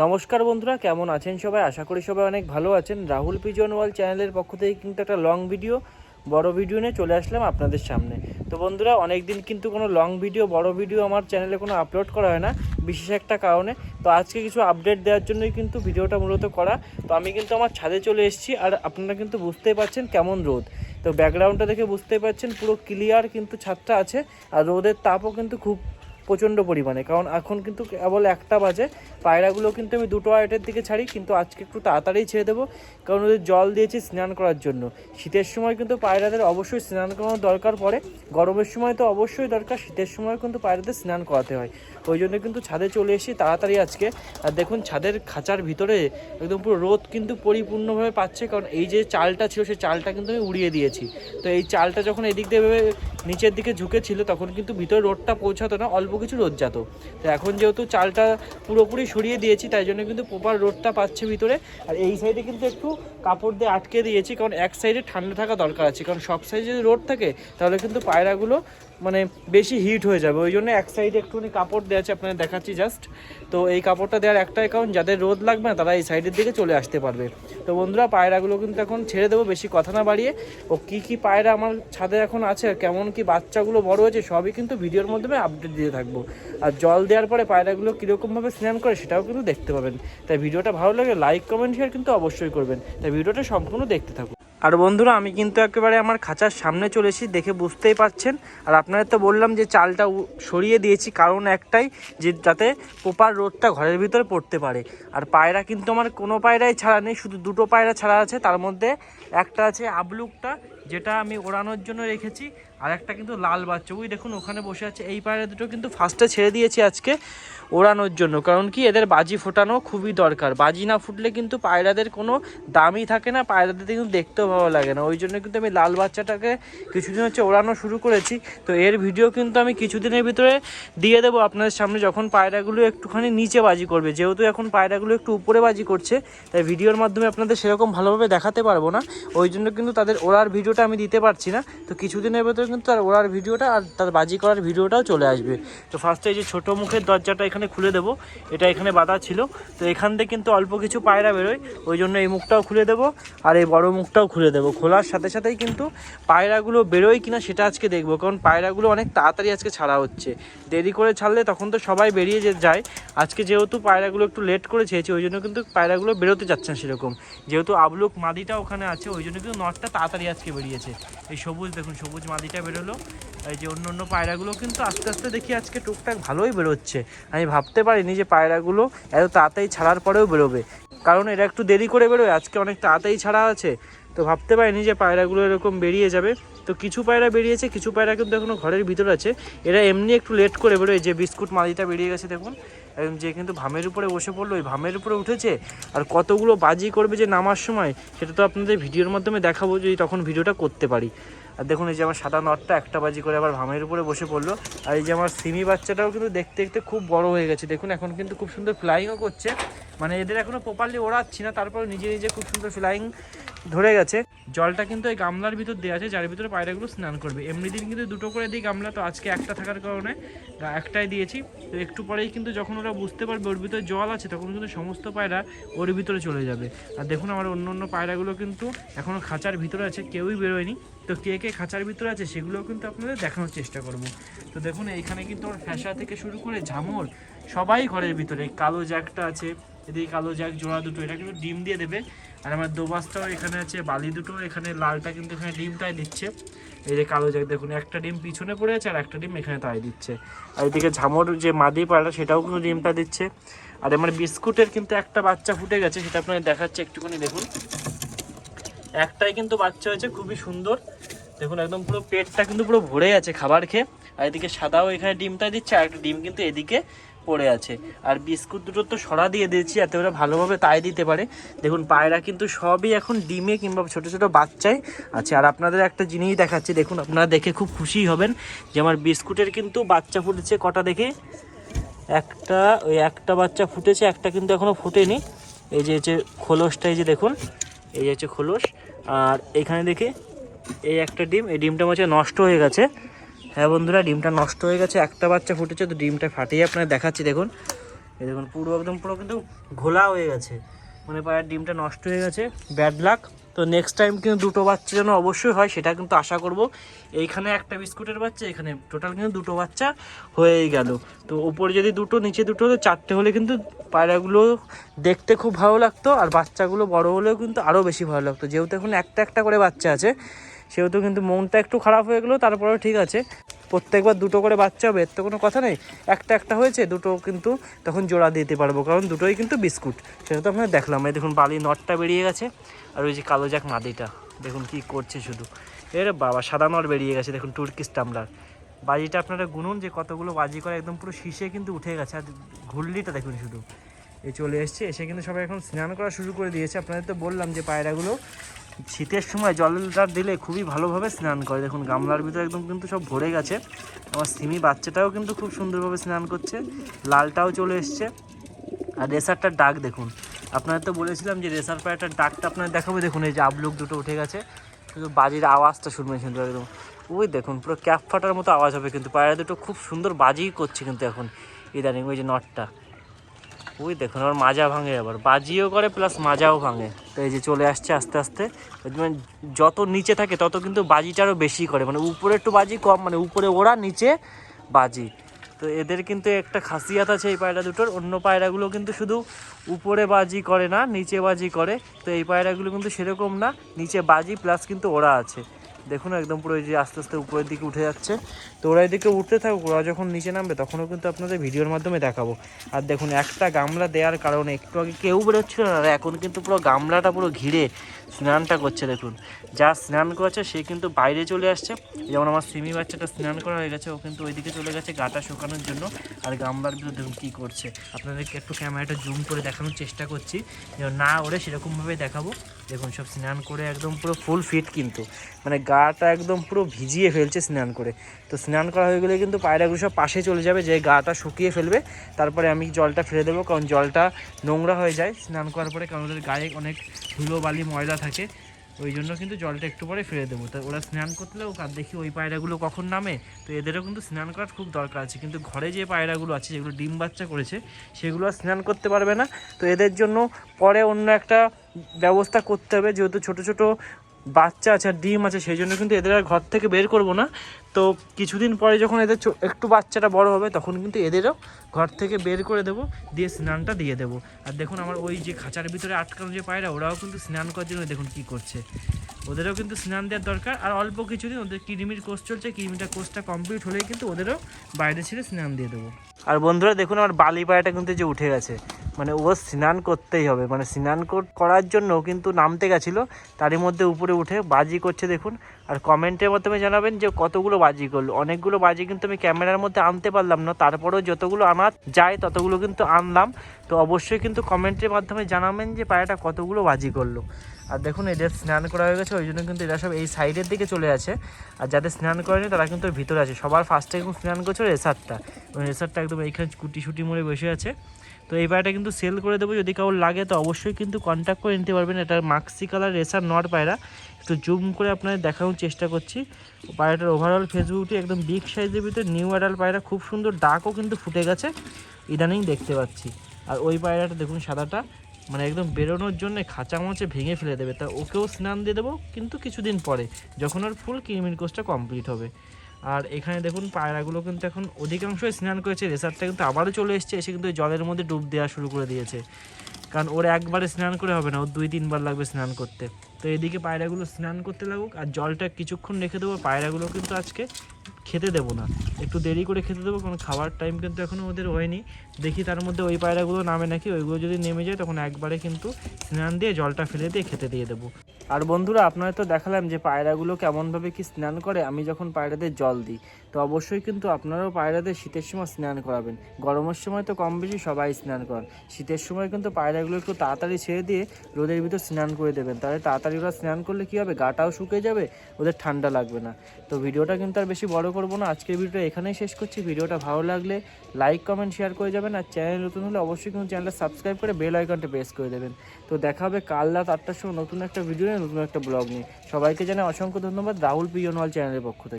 নমস্কার বন্ধুরা, কেমন আছেন সবাই? আশা করি সবাই অনেক ভালো আছেন। রাহুল পিজন ওয়ার্ল্ড চ্যানেলের পক্ষ থেকে কিন্তু একটা লং ভিডিও বড় ভিডিও নিয়ে চলে আসলাম আপনাদের সামনে। তো বন্ধুরা, অনেক দিন কিন্তু কোনো লং ভিডিও বড় ভিডিও আমার চ্যানেলে কোনো আপলোড করা হয় না, বিশেষ একটা কারণে। তো আজকে কিছু আপডেট দেওয়ার জন্যই কিন্তু ভিডিওটা মূলত করা। তো আমি কিন্তু আমার ছাদে চলে এসেছি, আর আপনারা কিন্তু বুঝতেই পারছেন কেমন রোদ। তো ব্যাকগ্রাউন্ডটা দেখে বুঝতেই পারছেন পুরো ক্লিয়ার কিন্তু ছাদটা আছে, আর রোদের তাপও কিন্তু খুব প্রচণ্ড পরিমাণে, কারণ এখন কিন্তু কেবল 1টা বাজে। পায়রাগুলো কিন্তু আমি 2:08-এর দিকে ছাড়ি, কিন্তু আজকে একটু তাড়াতাড়ি ছেড়ে দেবো, কারণ ওদের জল দিয়েছি স্নান করার জন্য। শীতের সময় কিন্তু পায়রাদের অবশ্যই স্নান করানোর দরকার পড়ে, গরমের সময় তো অবশ্যই দরকার, শীতের সময় কিন্তু পায়রাদের স্নান করাতে হয়। ওই জন্য কিন্তু ছাদে চলে এসেছি তাড়াতাড়ি আজকে। আর দেখুন ছাদের খাঁচার ভিতরে একদম পুরো রোদ কিন্তু পরিপূর্ণভাবে পাচ্ছে, কারণ এই যে চালটা ছিল সেই চালটা কিন্তু আমি উড়িয়ে দিয়েছি। তো এই চালটা যখন এদিক দিয়ে নিচের দিকে ঝুঁকেছিল তখন কিন্তু ভিতরে রোদটা পৌঁছাতো না, অল্প কিছু রোদ যেত। তো এখন যেহেতু চালটা পুরোপুরি সরিয়ে দিয়েছি, তাই জন্য কিন্তু প্রপার রোদটা পাচ্ছে ভিতরে। আর এই সাইডে কিন্তু একটু কাপড় দিয়ে আটকে দিয়েছি, কারণ এক সাইডে ঠান্ডা থাকা দরকার আছে, কারণ সব সাইডে যদি রোদ থাকে তাহলে কিন্তু পায়রাগুলো মানে বেশি হিট হয়ে যাবে। ওই জন্য এক সাইডে একটুখানি কাপড় দেওয়া আছে, আপনাদের দেখাচ্ছি জাস্ট। তো এই কাপড়টা দেওয়ার একটাই কারণ, যাদের রোদ লাগবে না তারা এই সাইডের দিকে চলে আসতে পারবে। তো বন্ধুরা, পায়রাগুলো কিন্তু এখন ছেড়ে দেবো, বেশি কথা না বাড়িয়ে। ও কী পায়রা আমার ছাদে এখন আছে, কেমন কি বাচ্চাগুলো বড় হয়েছে, সবই কিন্তু ভিডিওর মাধ্যমে আপডেট দিতে থাকবো। আর জল দেওয়ার পরে পায়রাগুলো কীরকমভাবে স্নান করে সেটাও কিন্তু দেখতে পাবেন। তাই ভিডিওটা ভালো লাগে লাইক কমেন্ট শেয়ার কিন্তু অবশ্যই করবেন। তাই ভিডিওটা সম্পূর্ণ দেখতে থাকুন। আর বন্ধুরা, আমি কিন্তু একেবারে আমার খাঁচার সামনে চলে এসেছি, দেখে বুঝতেই পারছেন। আর আপনাদের তো বললাম যে চালটা সরিয়ে দিয়েছি, কারণ একটাই, যে যাতে প্রপার রোদটা ঘরের ভিতরে পড়তে পারে। আর পায়রা কিন্তু আমার কোনো পায়রাই ছাড়া নেই, শুধু 2টো পায়রা ছাড়া আছে। তার মধ্যে একটা আছে আবলুকটা, যেটা আমি ওড়ানোর জন্য রেখেছি, আর একটা কিন্তু লাল বাচ্চা, ওই দেখুন ওখানে বসে আছে। এই পায়রা দুটো কিন্তু ফার্স্টে ছেড়ে দিয়েছি আজকে ওড়ানোর জন্য, কারণ কি এদের বাজি ফোটানো খুবই দরকার। বাজি না ফুটলে কিন্তু পায়রাদের কোনো দামই থাকে না, পায়রাদের কিন্তু দেখতেও ভালো লাগে না। ওই জন্য কিন্তু আমি লাল বাচ্চাটাকে কিছুদিন হচ্ছে ওড়ানো শুরু করেছি। তো এর ভিডিও কিন্তু আমি কিছুদিনের ভিতরে দিয়ে দেবো আপনাদের সামনে, যখন পায়রাগুলো একটুখানি নিচে বাজি করবে। যেহেতু এখন পায়রাগুলো একটু উপরে বাজি করছে, তাই ভিডিওর মাধ্যমে আপনাদের সেরকম ভালোভাবে দেখাতে পারবো না। ওই জন্য কিন্তু তাদের ওড়ার ভিডিওটা আমি দিতে পারছি না। তো কিছুদিনের ভেতরে কিন্তু তার ওড়ার ভিডিওটা আর তার বাজি করার ভিডিওটাও চলে আসবে। তো ফার্স্টে এই যে ছোটো মুখের দরজাটা এখানে খুলে দেবো, এটা এখানে বাঁধা ছিল। তো এখান থেকে কিন্তু অল্প কিছু পায়রা বেরোয়, ওই জন্য এই মুখটাও খুলে দেবো, আর এই বড় মুখটাও খুলে দেবো। খোলার সাথে সাথেই কিন্তু পায়রাগুলো বেরোয় কিনা সেটা আজকে দেখবো, কারণ পায়রাগুলো অনেক তাড়াতাড়ি আজকে ছাড়া হচ্ছে। দেরি করে ছাড়লে তখন তো সবাই বেরিয়ে যায়। আজকে যেহেতু পায়রাগুলো একটু লেট করে ছেড়েছি, ওই জন্য কিন্তু পায়রাগুলো বেরোতে যাচ্ছে না সেরকম। যেহেতু আবলুক মাদিটা ওখানে আছে, ওই জন্য কিন্তু নটটা তাড়াতাড়ি আজকে বেরিয়েছে। এই সবুজ দেখুন, সবুজ মাদিটা বেরোলো। এই যে অন্য অন্য পায়রাগুলো কিন্তু আস্তে আস্তে দেখি আজকে টুকটাক ভালোই বেরোচ্ছে। আমি ভাবতে পারিনি যে পায়রাগুলো এত তাড়াতাড়ি ছাড়ার পরেও বেরোবে, কারণ এরা একটু দেরি করে বেরোয়, আজকে অনেক তাড়াতাড়ি ছাড়া আছে। তো ভাবতে পারিনি যে পায়রাগুলো এরকম বেরিয়ে যাবে। তো কিছু পায়রা বেরিয়েছে, কিছু পায়রা কিন্তু এখনও ঘরের ভিতরে আছে। এরা এমনি একটু লেট করে বেরোয়। যে বিস্কুট মাদিটা বেরিয়ে গেছে দেখুন, যে কিন্তু ভামের উপরে বসে পড়লো, ওই ভামের উপরে উঠেছে। আর কতগুলো বাজি করবে যে নামার সময়, সেটা তো আপনাদের ভিডিওর মাধ্যমে দেখাবো যদি তখন ভিডিওটা করতে পারি। আর দেখুন এই যে আমার সাদা নটটা একটা বাজি করে আবার ভামের উপরে বসে পড়লো। আর এই যে আমার সিমি বাচ্চাটাও কিন্তু দেখতে দেখতে খুব বড় হয়ে গেছে, দেখুন এখন কিন্তু খুব সুন্দর ফ্লাইংও করছে। মানে এদের এখনও প্রপারলি ওড়াচ্ছি না, তারপরে নিজে নিজে খুব সুন্দর ফ্লাইং ধরে গেছে। জলটা কিন্তু এই গামলার ভিতর দেওয়া আছে, যার ভিতরে পায়রাগুলো স্নান করবে। এমনি দিন কিন্তু 2টো করে দিই গামলা, তো আজকে একটা থাকার কারণে একটাই দিয়েছি। তো একটু পরেই কিন্তু যখন ওরা বুঝতে পারবে ওর ভিতরে জল আছে, তখন কিন্তু সমস্ত পায়রা ওর ভিতরে চলে যাবে। আর দেখুন আমার অন্য অন্য পায়রাগুলো কিন্তু এখনও খাঁচার ভিতরে আছে, কেউই বেরোয়নি। তো কে কে খাঁচার ভিতরে আছে সেগুলোও কিন্তু আপনাদের দেখানোর চেষ্টা করব। তো দেখুন এইখানে কিন্তু ওর ফ্যাসা থেকে শুরু করে ঝামর সবাই ঘরের ভিতরে। কালো জ্যাকটা আছে, এদিকে কালো জ্যাক জোড়া দুটো, এটা কিন্তু ডিম দিয়ে দেবে। আর আমার দোবাসটাও এখানে আছে, বালি দুটো এখানে, লালটা কিন্তু এখানে ডিমটাই দিচ্ছে। এই যে কালো জ্যাক দেখুন, একটা ডিম পিছনে পড়ে আছে আর একটা ডিম এখানে তাই দিচ্ছে। আর এদিকে ঝামর যে মাদি পায়রা সেটাও কিন্তু ডিমটা দিচ্ছে। আর আমার বিস্কুটের কিন্তু একটা বাচ্চা ফুটে গেছে, সেটা আপনাদের দেখাচ্ছে একটুখানি দেখুন। একটাই কিন্তু বাচ্চা হয়েছে, খুবই সুন্দর দেখুন, একদম পুরো পেটটা কিন্তু পুরো ভরে আছে খাবার খেয়ে। আর এদিকে সাদাও এখানে ডিমটা দিচ্ছে, আর একটা ডিম কিন্তু এদিকে পড়ে আছে। আর বিস্কুট দুটো তো সরা দিয়ে দিয়েছি, এতে ওরা ভালোভাবে তাই দিতে পারে। দেখুন পায়রা কিন্তু সবই এখন ডিমে কিংবা ছোট ছোট বাচ্চায় আছে। আর আপনাদের একটা জিনিস দেখাচ্ছি, দেখুন আপনারা দেখে খুব খুশি হবেন যে আমার বিস্কুটের কিন্তু বাচ্চা ফুটেছে কটা দেখে। একটা বাচ্চা ফুটেছে, একটা কিন্তু এখনও ফুটেনি। এই যে খোলসটা, এই যে দেখুন, এই হচ্ছে খোলস। আর এখানে দেখে এই একটা ডিম, এই ডিমটা হচ্ছে নষ্ট হয়ে গেছে। হ্যাঁ বন্ধুরা, ডিমটা নষ্ট হয়ে গেছে, একটা বাচ্চা ফুটেছে, তো ডিমটা ফাটিয়ে আপনাদের দেখাচ্ছি দেখুন। এই দেখুন পুরো একদম পুরো কিন্তু ঘোলা হয়ে গেছে, মানে পায়ের ডিমটা নষ্ট হয়ে গেছে, ব্যাড লাক। তো নেক্সট টাইম কিন্তু দুটো বাচ্চা যেন অবশ্যই হয় সেটা কিন্তু আশা করব। এইখানে একটা বিস্কুটের বাচ্চা, এখানে টোটাল কিন্তু দুটো বাচ্চা হয়েই গেল। তো উপরে যদি দুটো, নিচে দুটো, চারটে হলে কিন্তু পায়রাগুলো দেখতে খুব ভালো লাগতো, আর বাচ্চাগুলো বড় হলেও কিন্তু আরও বেশি ভালো লাগতো। যেহেতু এখন একটা একটা করে বাচ্চা আছে সেহেতু কিন্তু মনটা একটু খারাপ হয়ে গেলো, তারপরেও ঠিক আছে, প্রত্যেকবার দুটো করে বাচ্চা হবে এর তো কোনো কথা নেই। একটা একটা হয়েছে, দুটো কিন্তু তখন জোড়া দিতে পারবো, কারণ দুটোই কিন্তু বিস্কুট। সেটা তো আপনারা দেখলাম। এই দেখুন বালি নটটা বেরিয়ে গেছে, আর ওই যে কালো জাক মাদিটা দেখুন কি করছে শুধু। এর বাবা সাদা নট বেরিয়ে গেছে দেখুন, তুর্কিশ টামলার। বাজিটা আপনারা গুনুন যে কতগুলো বাজি করে, একদম পুরো শীষে কিন্তু উঠে গেছে। আর ঘুরলিটা দেখুন শুধু, এই চলে এসছে, এসে কিন্তু সবাই এখন স্নান করা শুরু করে দিয়েছে। আপনাদের তো বললাম যে পায়রাগুলো শীতের সময় জলটা দিলে খুবই ভালোভাবে স্নান করে। দেখুন গামলার ভিতরে একদম কিন্তু সব ভরে গেছে। আমার সিমি বাচ্চাটাও কিন্তু খুব সুন্দরভাবে স্নান করছে, লালটাও চলে এসছে। আর রেসারটার ডাক দেখুন, আপনাদের তো বলেছিলাম যে রেসার পায়রাটার ডাকটা আপনাদের দেখাবো। দেখুন এই যে আবলুক দুটো উঠে গেছে, কিন্তু বাজির আওয়াজটা শুনবেন কিন্তু একদম, ওই দেখুন পুরো ক্যাপ ফাটার মতো আওয়াজ হবে। কিন্তু পায়রা দুটো খুব সুন্দর বাজি করছে কিন্তু এখন ইদানিং। ওই যে নটটা, ওই দেখুন আবার মাজা ভাঙে, আবার বাজিও করে প্লাস মাজাও ভাঙে। তো এই যে চলে আসছে আস্তে আস্তে, মানে যত নিচে থাকে তত কিন্তু বাজিটারও বেশি করে, মানে উপরে একটু বাজি কম, মানে উপরে ওরা নিচে বাজি। তো এদের কিন্তু একটা খাসিয়াত আছে এই পায়রা দুটোর, অন্য পায়রাগুলো কিন্তু শুধু উপরে বাজি করে না, নিচে বাজি করে। তো এই পায়রাগুলো কিন্তু সেরকম না, নিচে বাজি প্লাস কিন্তু ওরা আছে। দেখুন একদম পুরো এই যে আস্তে আস্তে উপরের দিকে উঠে যাচ্ছে। তো ওরা এদিকে উঠতে থাকুক, ওরা যখন নিচে নামবে তখনও কিন্তু আপনাদের ভিডিওর মাধ্যমে দেখাবো। আর দেখুন একটা গামলা দেওয়ার কারণে একটু আগে কেউ বেরোচ্ছিল না, আর এখন কিন্তু পুরো গামলাটা পুরো ঘিরে স্নানটা করছে। দেখুন যা স্নান করছে সে কিন্তু বাইরে চলে আসছে। যেমন আমার সিমি বাচ্চাটা স্নান করা হয়ে গেছে, ও কিন্তু ওইদিকে চলে গেছে গাটা শুকানোর জন্য। আর গামলার ভিতরে দেখুন কী করছে, আপনাদেরকে একটু ক্যামেরাটা জুম করে দেখানোর চেষ্টা করছি, না ওরে সেরকমভাবে দেখাবো। দেখুন সব স্নান করে একদম পুরো ফুল ফিট, কিন্তু মানে গাটা একদম পুরো ভিজিয়ে ফেলছে স্নান করে। তো স্নান করা হয়ে গেলে কিন্তু পায়রাগুলো সব পাশে চলে যাবে, যে গাটা শুকিয়ে ফেলবে। তারপরে আমি জলটা ফেলে দেবো, কারণ জলটা নোংরা হয়ে যায় স্নান করার পরে, কারণ ওদের গায়ে অনেক ধুলো বালি ময়লা থাকে। ওই জন্য কিন্তু জলটা একটু পরে ফেলে দেবো। তো ওরা স্নান করলেও আর দেখি ওই পায়রাগুলো কখন নামে। তো এদেরও কিন্তু স্নান করার খুব দরকার আছে, কিন্তু ঘরে যে পায়রাগুলো আছে যেগুলো ডিম বাচ্চা করেছে সেগুলো আর স্নান করতে পারবে না। তো এদের জন্য পরে অন্য একটা ব্যবস্থা করতে হবে, যেহেতু ছোটো ছোটো বাচ্চা আছে আর ডিম আছে, সেই জন্য কিন্তু এদের আর ঘর থেকে বের করব না। তো কিছুদিন পরে যখন এদের একটু বাচ্চাটা বড় হবে তখন কিন্তু এদেরও ঘর থেকে বের করে দেবো, দিয়ে স্নানটা দিয়ে দেবো। আর দেখুন আমার ওই যে খাঁচার ভিতরে আটকানো যে পায়রা, ওরাও কিন্তু স্নান করার জন্য দেখুন কী করছে। ওদেরও কিন্তু স্নান দেওয়ার দরকার। আর অল্প কিছুদিন ওদের কৃমির কোর্স চলছে, কৃমিটা কোর্সটা কমপ্লিট হলেই কিন্তু ওদেরও বাইরে ছেড়ে স্নান দিয়ে দেবো। আর বন্ধুরা দেখুন আমার বালি পায়রাটা কিন্তু যে উঠে গেছে, মানে ও স্নান করতেই হবে, মানে স্নান করার জন্য কিন্তু নামতে গেছিলো, তারই মধ্যে উপরে উঠে বাজি করছে দেখুন। আর কমেন্টের মাধ্যমে জানাবেন যে কতগুলো বাজি করলো। অনেকগুলো বাজি কিন্তু আমি ক্যামেরার মধ্যে আনতে পারলাম না, তারপরেও যতগুলো আনা যায় ততগুলো কিন্তু আনলাম। তো অবশ্যই কিন্তু কমেন্টের মাধ্যমে জানাবেন যে পায়রাটা কতগুলো বাজি করলো। আর দেখুন এদের স্নান করা হয়ে গেছে, ওই জন্য কিন্তু এরা সব এই সাইডের দিকে চলে আছে। আর যাদের স্নান করেনি তারা কিন্তু ভিতরে আছে। সবার ফার্স্টে এখন স্নান করছে রেসারটা, রেসারটা একদম এইখানে কুটি শুটি মরে বসে আছে। তো এই পায়রাটা কিন্তু সেল করে দেবো, যদি কারোর লাগে তো অবশ্যই কিন্তু কন্ট্যাক্ট করে নিতে পারবেন। এটা মাক্সি কালার রেসার নট পায়রা, একটু জুম করে আপনাদের দেখানোর চেষ্টা করছি। পায়রাটার ওভারঅল ফেসবুকটি একদম বিগ সাইজের ভিতরে নিউ অ্যাডাল্ট পায়রা, খুব সুন্দর ডাকও কিন্তু ফুটে গেছে ইদানিং দেখতে পাচ্ছি। আর ওই পায়রাটা দেখুন সাদাটা, মানে একদম বেরোনোর জন্য খাঁচা মাছে ভেঙে ফেলে দেবে। তা ওকেও স্নান দিয়ে দেবো কিন্তু কিছুদিন পরে, যখন ওর ফুল কৃমির কোর্সটা কমপ্লিট হবে। আর এখানে দেখুন পায়রাগুলো কিন্তু এখন অধিকাংশই স্নান করেছে, রেসারটা কিন্তু আবারও চলে এসছে, এসে কিন্তু জলের মধ্যে ডুব দেওয়া শুরু করে দিয়েছে। কারণ ওর একবারে স্নান করে হবে না, ওর 2-3 বার লাগবে স্নান করতে। তো এদিকে পায়রাগুলো স্নান করতে লাগুক, আর জলটা কিছুক্ষণ রেখে দেবো। পায়রাগুলো কিন্তু আজকে খেতে দেবো না, একটু দেরি করে খেতে দেবো, কারণ খাওয়ার টাইম কিন্তু এখনও ওদের হয়নি। দেখি তার মধ্যে ওই পায়রাগুলো নামে নাকি, ওইগুলো যদি নেমে যায় তখন একবারে কিন্তু স্নান দিয়ে জলটা ফেলে দিয়ে খেতে দিয়ে দেবো। আর বন্ধুরা আপনারা তো দেখালাম যে পায়রাগুলো কেমনভাবে কি স্নান করে আমি যখন পায়রাদের জল দিই। তো অবশ্যই কিন্তু আপনারাও পায়রাদের শীতের সময় স্নান করাবেন। গরমের সময় তো কম বেশি সবাই স্নান করান, শীতের সময় কিন্তু পায়রাগুলো একটু তাড়াতাড়ি ছেড়ে দিয়ে রোদের ভিতর স্নান করে দেবেন, তাহলে তাড়াতাড়ি ওরা স্নান করলে কী হবে, গাটাও শুকিয়ে যাবে, ওদের ঠান্ডা লাগবে না। তো ভিডিওটা কিন্তু আর বেশি বড় করবো না, আজকের ভিডিওটা এখানেই শেষ করছি। ভিডিওটা ভালো লাগলে লাইক কমেন্ট শেয়ার করে যাবেন, আর চ্যানেল নতুন হলে অবশ্যই কিন্তু চ্যানেলটা সাবস্ক্রাইব করে বেল আইকনটা প্রেস করে দেবেন। তো দেখা হবে কাল রাত 8টার সময় নতুন একটা ভিডিও নিয়ে, নতুন একটা ব্লগ নিয়ে। সবাইকে জানাই অসংখ্য ধন্যবাদ রাহুল পিজনওয়াল চ্যানেলের পক্ষ থেকে।